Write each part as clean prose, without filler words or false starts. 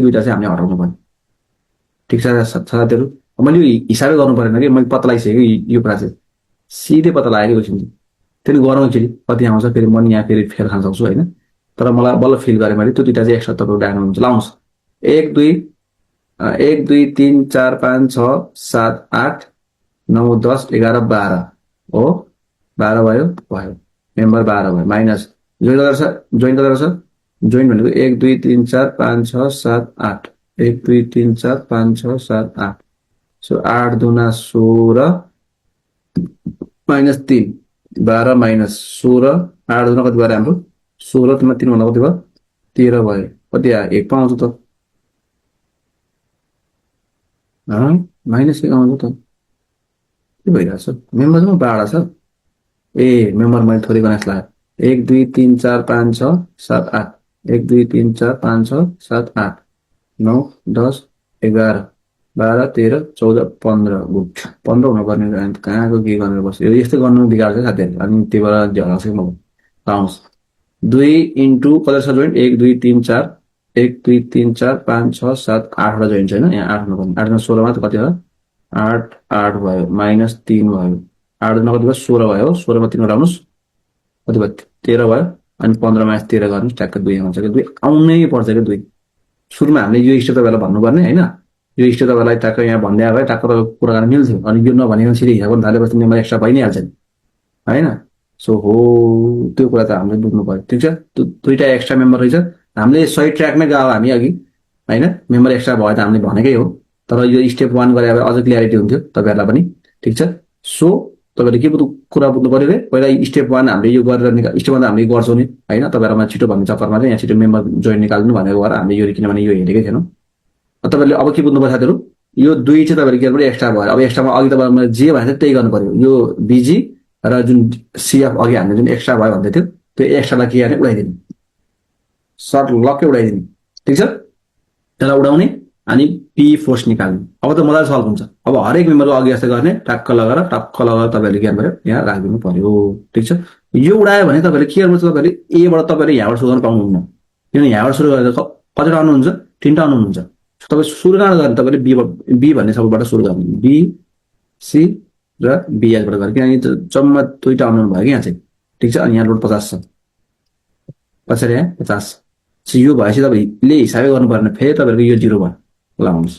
दुईटा चाहिँ हामीले हटाउनु पर्ने। ठिक छ साथीहरू, मैले यो हिसाबै गर्नु परेन कि, मैले पत्ता लगाइसकेँ यो कुरा चाहिँ सिधै पत्ता लागेको एकछिन त्यसले गरौँखेरि कति आउँछ, फेरि म यहाँ फेरि फेर खान सक्छु होइन। तर मलाई बल्ल फिल गरेँ मैले त्यो दुईटा चाहिँ एक्स्ट्रा तपाईँको डाक्नुहुन्छ लाउँछ। 1 2 1 2 3 4 5 6 7 8 9 10 11 12 हो, 12 भयो भयो मेम्बर 12 भयो। माइनस जोइन गर्छ, जोइन गर्छ, जोइन भनेको 1 2 3 4 5 6 7 8 1 2 3 4 5 6 7 8 सो 8 दुना 16 माइनस 3 12 माइनस 16 8 दुना कति भयो हाम्रो 16 मा 3 भन्दा कति भयो 13 भयो। कति आयो 1 पाउँछ त माइनस 1 आउँछ त के भइरहेछ मेम्बर चाहिँ 12 छ। ए मेम्बर मैले थोरै गनास लाग्यो 1 2 3 4 5 6 7 8 1 2 3 4 5 6 7 8 9 10 11 12 13 14 15 गुड 15 हुनुपर्ने कहाँको के गरेर बस्यो यस्तो गर्नु बिगार्छ साथीहरु। अनि त्यहीबाट झराउँछु म पाउँछ 2 इन्टु कति छ जोइन 1 2 3 4 1 2 3 4 5 6 7 8 वटा जोइन छ हैन। यहाँ 8 हुनुपर्ने 8 मा 16 मा कति हो 8 8 भयो माइनस 3 भयो 8 मा कति भयो 16 भयो 16 मा 3 हटाउनुस् कति भयो 13 भयो। अनि 15 मा 13 गर्नुस् ट्याक्क 2 आउँछ के 2 आउनै पर्छ के 2 सुरुमा हामीले यो स्टेप तपाईलाई भन्नुपर्ने हैन। यो स्टेप तपाईलाई ट्याक्क यहाँ भन्दै आए ट्याक्क त कुरा गर्न मिल्थ्यो। अनि यो नभनेको सिधै हिसाब गर्न थालेपछि नम्बर एक्स्ट्रा भइ नै हाल्छ हैन। सो हो त्यो कुरा त हामीले बुझ्नु पर्यो। ठीक छ त्यो दुईटा एक्स्ट्रा मेम्बर रहेछ हामीले सही ट्र्याकमै गयो हामी अघि हैन। मेम्बर एक्स्ट्रा भयो त हामीले भनेकै हो तर यो स्टेप 1 गरे भए अझ क्लियरिटी हुन्थ्यो तपाईहरुलाई पनि। ठीक छ सो तपाईले के कुरा बुझ्नु पर्यो रे पहिला स्टेप 1 हामीले यो गरेर स्टेप 1 हामीले गर्छौं नि हैन। तपाईहरुमा छिटो भन्ने चक्करमा चाहिँ यहाँ छिटो मेम्बर जोइन निकाल्नु भनेको भएर हामीले यो किनभने यो हेरेकै थिएनौं। तपाईहरुले अब के बुझ्नु पर्छ साथीहरु यो 2 चाहिँ तपाईहरुले के गर्नु एक्स्ट्रा भयो। अब एक्स्ट्रामा अघि तपाईहरुले जे भने त्यही गर्नु पर्यो। यो बीजी र जुन सीएफ अघि हामीले जुन एक्स्ट्रा भयो भन्दै थियो त्यो एक्स्ट्रालाई के गर्ने उडाइदिनु सर्ट लक्कै उडाइदिनु। ठीक छ त्यसलाई उडाउने अनि पी फोर्स निकाल्नु। अब त मजाले सल्भ हुन्छ। अब हरेक मेम्बरको अघि जस्तो गर्ने टक्क लगाएर तपाईहरुले के गर्नु यहाँ राख्दिनु पर्यो। ठीक छ यो उडायो भने तपाईहरुले के गर्नुहुन्छ तपाईहरुले ए बाट तपाईहरुले यहाँबाट सुरु गर्न पाउनुहुन्न किनभने यहाँबाट सुरु गरेर कतिवटा आउनुहुन्छ 3टा आउनुहुन्छ। तपाईं सुरु गर्न तपाईले बी भन्ने सबैबाट सुरु गर्नु बी सी र बीएच बाट गर्नु किनभने जम्मा 2टा आउनु भयो कि यहाँ चाहिँ। ठीक छ अनि यहाँ लोड 50 छ पछाडि यहाँ 50 छ। यो भएपछि तपाईले हिसाबै गर्नु पर्ने फेरि तपाईहरुको यो 0 भयो लाउनुस्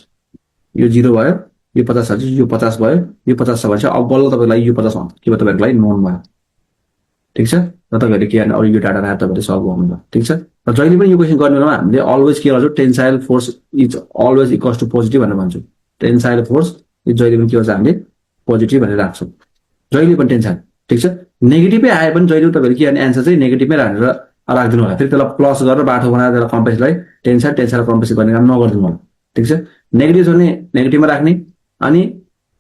यो 0 भयो यो 50 छ यो 50 भयो यो 50 छ भने अब बल्ल तपाईलाई यो 50 आउँछ के भयो तपाईहरुलाई नोन भयो। ठीक छ र तपाईहरुले के गर्ने अब यो डाटा राखेर तपाईहरुले सल्भ गर्नु भयो। ठीक छ र जहिले पनि यो क्वेशन गर्ने बेलामा हामीले अलवेज के गर्छौं tensile force is always equals to positive भनेर भन्छौं। टेन्साइल फोर्स इज जहिले पनि के हुन्छ हामीले पोजिटिभ भनेर राख्छौं जहिले पनि टेन्साइल। ठीक छ नेगेटिभै आए पनि जहिले तपाईहरुले के गर्ने आन्सर चाहिँ नेगेटिभमै राखेर राख्दिनु होला। फेरि त्यसलाई प्लस गरेर बाटो बनाएर त्यसलाई कम्पेन्सलाई टेन्साइल कम्पेन्सेट गर्ने काम नगर्दिनु होला। ठीक छ नेगेटिभ छ भने नेगेटिभमा राख्ने अनि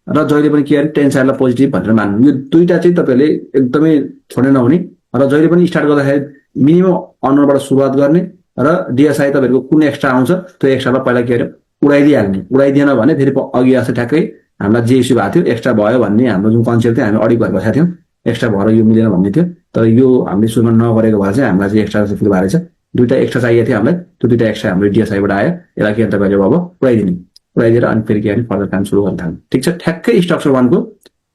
र जहिले पनि के गर्ने टेन्साइललाई पोजिटिभ भनेर मान्नु। यो दुईटा चाहिँ तपाईहरुले एकदमै छोड्न नहुने र जहिले पनि स्टार्ट गर्दाखेरि मिनिमम अनरबाट सुरुवात गर्ने र डीएसआई तपाईहरुको कुन एक्स्ट्रा आउँछ त्यो एक्स्ट्रालाई पहिला के गरे उडाइदिहाल्ने। उडाइदिएन भने फेरि अघि जस्तो ठ्याक्कै हामीलाई जे इस्यु भएको थियो एक्स्ट्रा भयो भन्ने हाम्रो जुन कन्सेप्ट थियो हामी अडिट गरेर बसेका थियौं एक्स्ट्रा भएर यो मिलेन भन्ने थियो। तर यो हामीले सुरुमा नगरेको भएर चाहिँ हामीलाई चाहिँ एक्स्ट्रा फिल भएको रहेछ। दुईटा एक्स्ट्रा चाहिएको थियो हामीलाई त्यो दुईटा एक्स्ट्रा हाम्रो डीएसआई बाट आयो। यसलाई के तपाईहरुले अब उडाइदिएर अनि फेरि के गर्ने फर्दर काम सुरु गर्न थाल्नु। ठीक छ ठ्याक्कै स्ट्रक्चर 1 को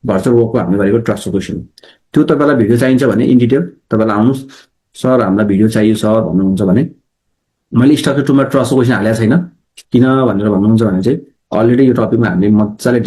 भर्चुअल वर्कको हामीले गरेको ट्रस्ट क्वेशन त्यो तपाईलाई भिडियो चाहिन्छ भने इन डिटेल तपाईलाई आउनुस् सर हामीलाई भिडियो चाहियो सर भन्नुहुन्छ भने मैले स्ट्रक्चर 2 मा ट्रस्ट क्वेशन हालेको छैन किन भनेर भन्नुहुन्छ भने चाहिँ अलरेडी यो टपिकमा हामीले मजाले